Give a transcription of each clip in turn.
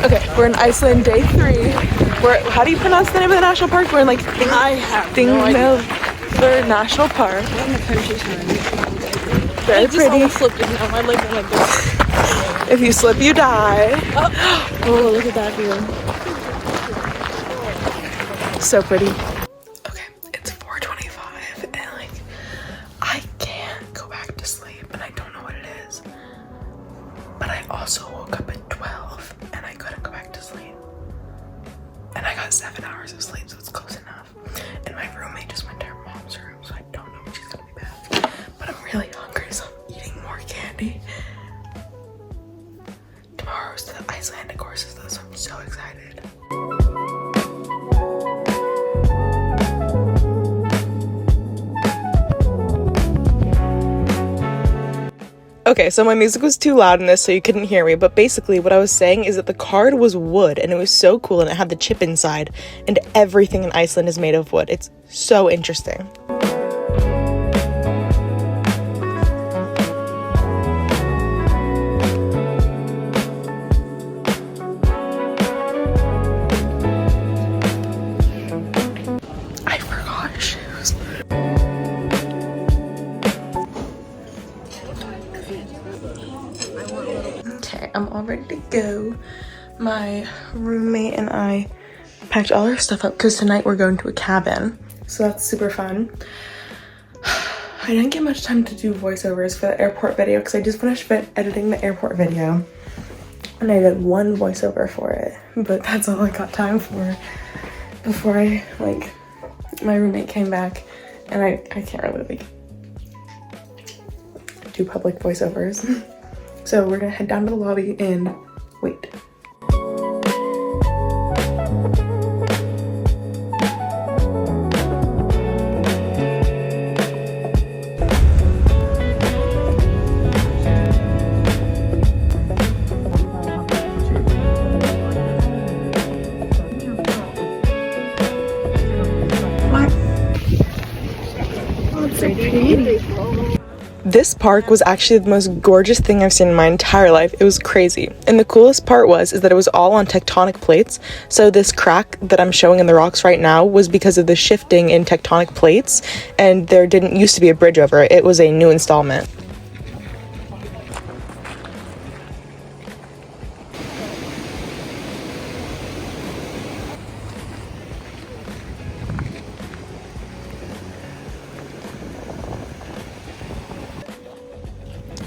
Okay, we're in Iceland, day 3. How do you pronounce the name of the national park? We're in like Thingvellir National Park. Very pretty. Slipped in now. My leg went like this. If you slip, you die. Oh, look at that view. So pretty. Okay, it's 4:25 and like I can't go back to sleep and I don't know what it is. But I also woke up at 12 and I couldn't go back to sleep. And I got 7 hours of sleep, so it's close enough. And my roommate just went to her mom's room, so I don't know when she's gonna be back. But I'm really hungry, so I'm eating more candy. Tomorrow's the Icelandic courses though, so I'm so excited. Okay, so my music was too loud in this, so you couldn't hear me, but basically what I was saying is that the card was wood, and it was so cool, and it had the chip inside, and everything in Iceland is made of wood. It's so interesting. I forgot shoes. Okay, I'm all ready to go. My roommate and I packed all our stuff up because tonight we're going to a cabin. So that's super fun. I didn't get much time to do voiceovers for the airport video because I just finished editing the airport video. And I did one voiceover for it. But that's all I got time for before my roommate came back. And I can't really do public voiceovers. So we're gonna head down to the lobby and wait. This park was actually the most gorgeous thing I've seen in my entire life. It was crazy. And the coolest part is that it was all on tectonic plates. So this crack that I'm showing in the rocks right now was because of the shifting in tectonic plates, and there didn't used to be a bridge over it. It was a new installment.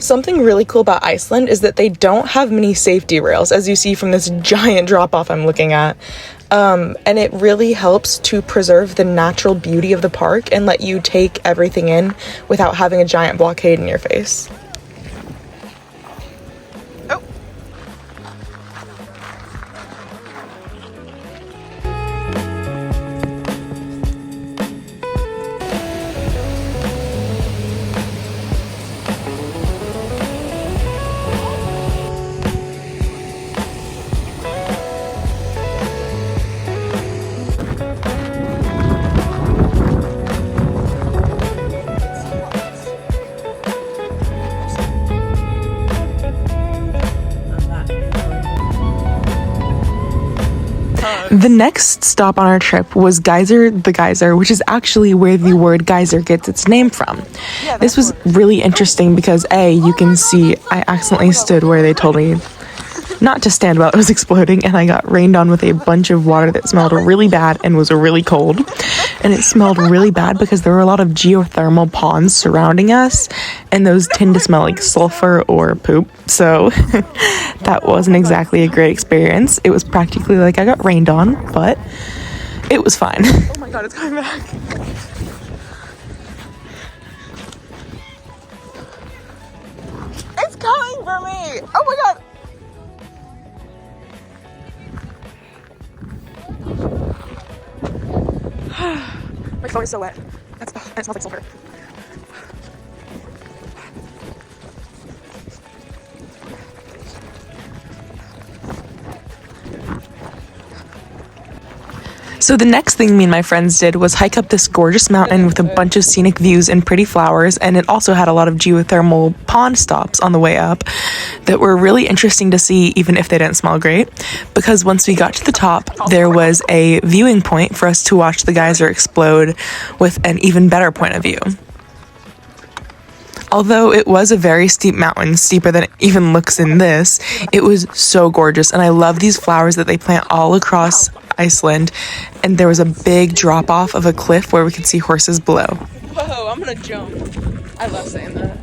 Something really cool about Iceland is that they don't have many safety rails, as you see from this giant drop-off I'm looking at. And it really helps to preserve the natural beauty of the park and let you take everything in without having a giant blockade in your face. Oh. The next stop on our trip was the Geyser, which is actually where the word geyser gets its name from. This was really interesting because you can see I accidentally stood where they told me not to stand while it was exploding, and I got rained on with a bunch of water that smelled really bad and was really cold. And it smelled really bad because there were a lot of geothermal ponds surrounding us, and those tend to smell like sulfur or poop. So that wasn't exactly a great experience. It was practically like I got rained on, but it was fine. Oh my god, it's coming back. It's coming for me! Oh my god! My phone is so wet. And it smells like sulfur. So the next thing me and my friends did was hike up this gorgeous mountain with a bunch of scenic views and pretty flowers, and it also had a lot of geothermal pond stops on the way up that were really interesting to see, even if they didn't smell great, because once we got to the top, there was a viewing point for us to watch the geyser explode with an even better point of view. Although it was a very steep mountain, steeper than it even looks in this, it was so gorgeous, and I love these flowers that they plant all across Iceland, and there was a big drop off of a cliff where we could see horses below. Whoa, I'm gonna jump. I love saying that.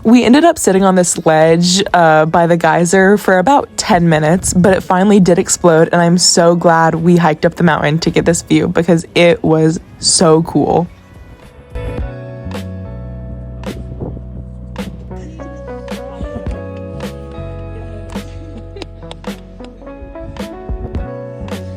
We ended up sitting on this ledge by the geyser for about 10 minutes, but it finally did explode, and I'm so glad we hiked up the mountain to get this view because it was so cool.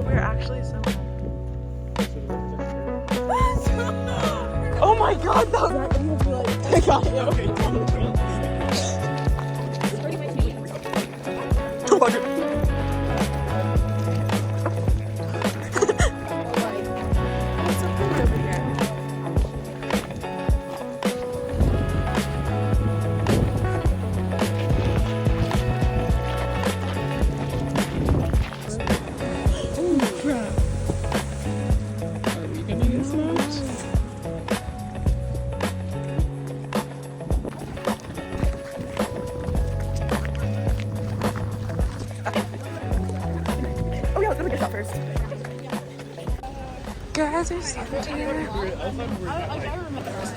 We're actually so... Oh my god, that was... I got you.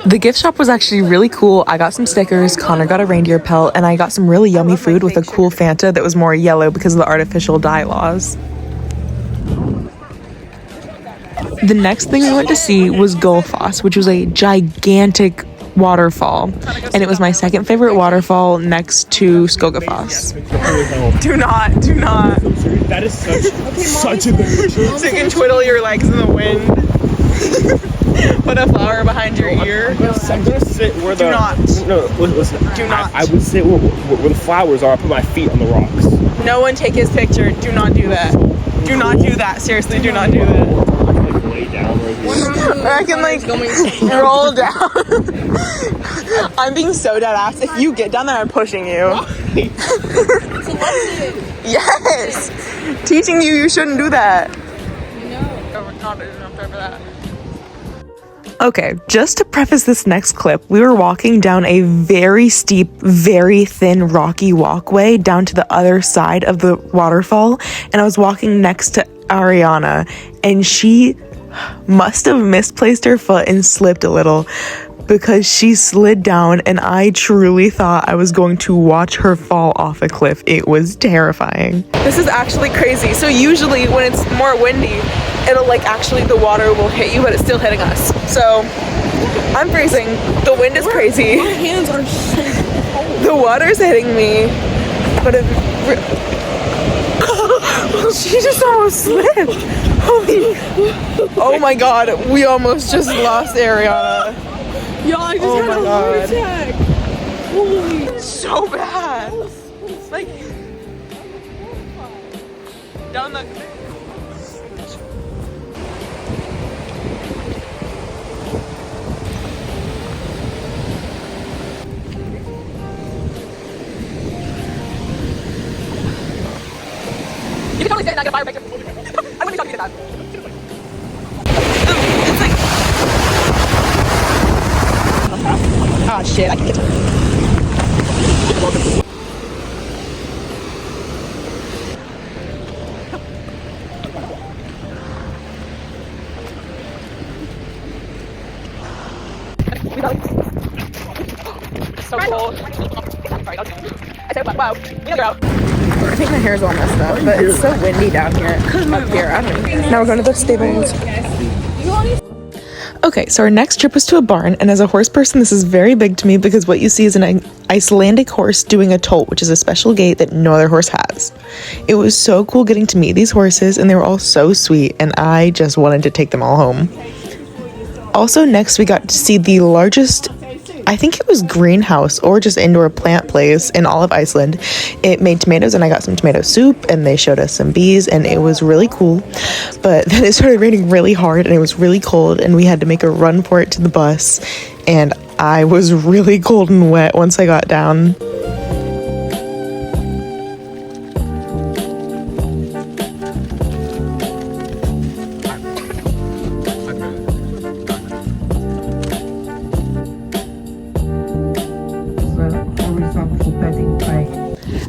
The gift shop was actually really cool. I got some stickers, Connor got a reindeer pelt, and I got some really yummy food with a cool Fanta that was more yellow because of the artificial dye laws. The next thing we went to see was Waterfalls, which was a gigantic waterfall, and it was my second favorite waterfall next to Skogafoss. Do not. That is such a big picture. So you can twiddle your legs in the wind. Put a flower behind your ear. I'm gonna sit where the... Do not. No, listen. Do not. I would sit where the flowers are. I put my feet on the rocks. No one take his picture. Do not do that. Do not do that. Seriously, do not do that. I can like lay down right here. Or I can like roll down. I'm being so dead ass. If you get down there, I'm pushing you. Yes. Teaching you shouldn't do that. No. We're not enough for that. Okay, just to preface this next clip, we were walking down a very steep, very thin, rocky walkway down to the other side of the waterfall, and I was walking next to Ariana, and she must have misplaced her foot and slipped a little because she slid down, and I truly thought I was going to watch her fall off a cliff. It was terrifying. This is actually crazy. So usually when it's more windy, it'll like actually the water will hit you, but it's still hitting us. So I'm freezing. The wind is crazy. My hands are so cold. The water's hitting me, but it... She just almost slipped. Holy... Oh my god, we almost just lost Ariana. Y'all, I just had a heart attack. Holy. So bad. Like... Down the... You can totally sit and not get fire picture. I wouldn't be talking to that. It's like... Ah, shit, I can get to it. So cold. Sorry, I said wow. You're out. I think my hair's all messed up, but it's so windy down here. Up here, I don't know. Now we're going to the stables. Okay, so our next trip was to a barn, and as a horse person, this is very big to me because what you see is an Icelandic horse doing a tolt, which is a special gait that no other horse has. It was so cool getting to meet these horses, and they were all so sweet, and I just wanted to take them all home. Also, next we got to see the largest I think it was greenhouse or just indoor plant place in all of Iceland. It made tomatoes, and I got some tomato soup, and they showed us some bees, and it was really cool. But then it started raining really hard, and it was really cold, and we had to make a run for it to the bus, and I was really cold and wet once I got down.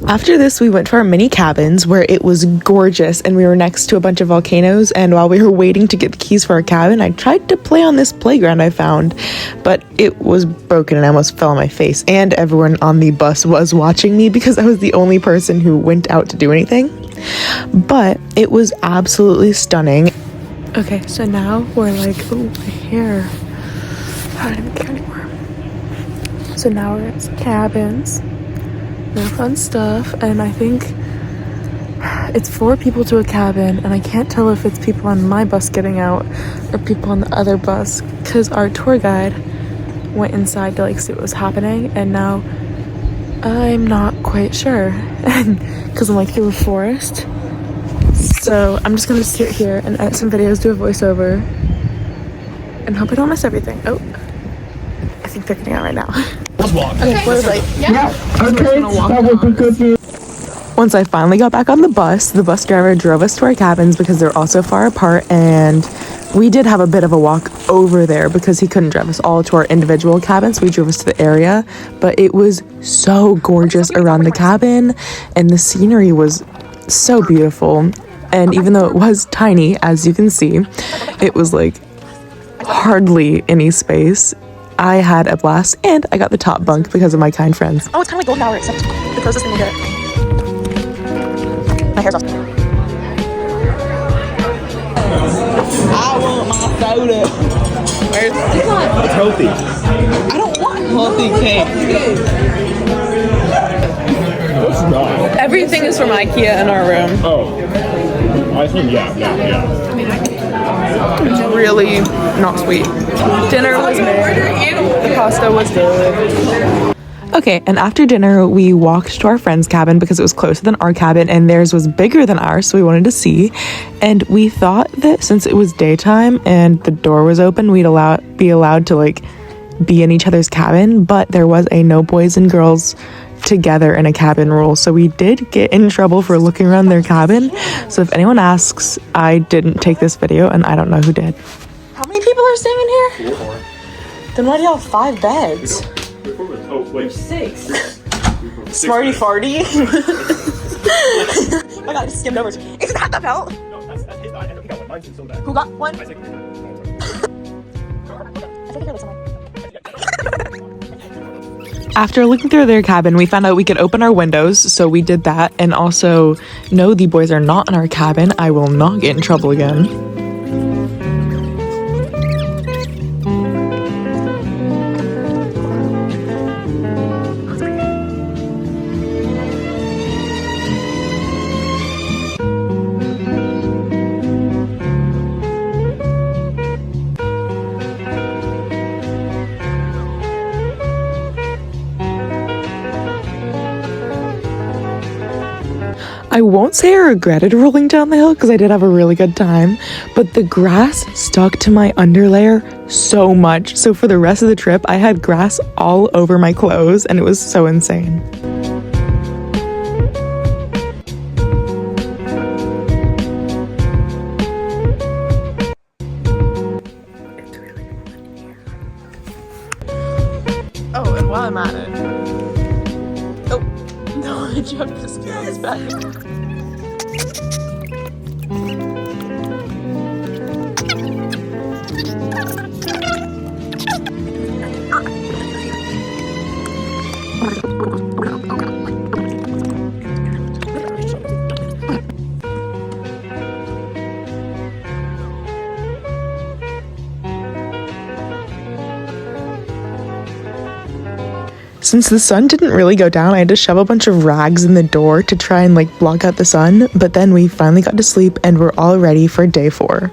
After this, we went to our mini cabins where it was gorgeous, and we were next to a bunch of volcanoes, and while we were waiting to get the keys for our cabin, I tried to play on this playground I found, but it was broken and I almost fell on my face, and everyone on the bus was watching me because I was the only person who went out to do anything. But it was absolutely stunning. Okay, so now we're like, oh, my hair. I don't even care anymore. So now we're at some cabins. No fun stuff, and I think it's 4 people to a cabin, and I can't tell if it's people on my bus getting out or people on the other bus, because our tour guide went inside to like see what was happening, and now I'm not quite sure because I'm like through a forest. So I'm just gonna sit here and edit some videos, do a voiceover, and hope I don't miss everything. Oh, I think they're getting out right now. Okay, what is like? Yeah. Okay, that would be good. Once I finally got back on the bus driver drove us to our cabins because they're also far apart, and we did have a bit of a walk over there because he couldn't drive us all to our individual cabins, so he drove us to the area. But it was so gorgeous around the cabin, and the scenery was so beautiful. And even though it was tiny, as you can see, it was like hardly any space. I had a blast, and I got the top bunk because of my kind friends. Oh, it's kind of like golden hour, except the closest thing to it. My hair's off. I want my soda. Where's It's healthy. I don't want healthy cake. It's not. Everything is from IKEA in our room. Oh. I think, yeah. It's really not sweet. Dinner was made. The pasta was good. Okay, and after dinner, we walked to our friend's cabin because it was closer than our cabin, and theirs was bigger than ours, so we wanted to see. And we thought that since it was daytime and the door was open, we'd be allowed to like be in each other's cabin, but there was a no boys and girls together in a cabin rule, so we did get in trouble for looking around their cabin. So if anyone asks, I didn't take this video, and I don't know who did. How many people are staying in here? 4. Then why do you have 5 beds? Oh, wait. 6. Smarty farty. Oh my god, I just skimmed over. Is that the belt? No, that's his. I think he got one. Mine's still there. Who got one? I think. After looking through their cabin, we found out we could open our windows, so we did that. And also, no, the boys are not in our cabin. I will not get in trouble again. I won't say I regretted rolling down the hill because I did have a really good time, but the grass stuck to my underlayer so much. So for the rest of the trip, I had grass all over my clothes, and it was so insane. Oh, and while I'm at it, oh no, I jumped this guy's back. Since the sun didn't really go down, I had to shove a bunch of rags in the door to try and like block out the sun, but then we finally got to sleep and we're all ready for day 4.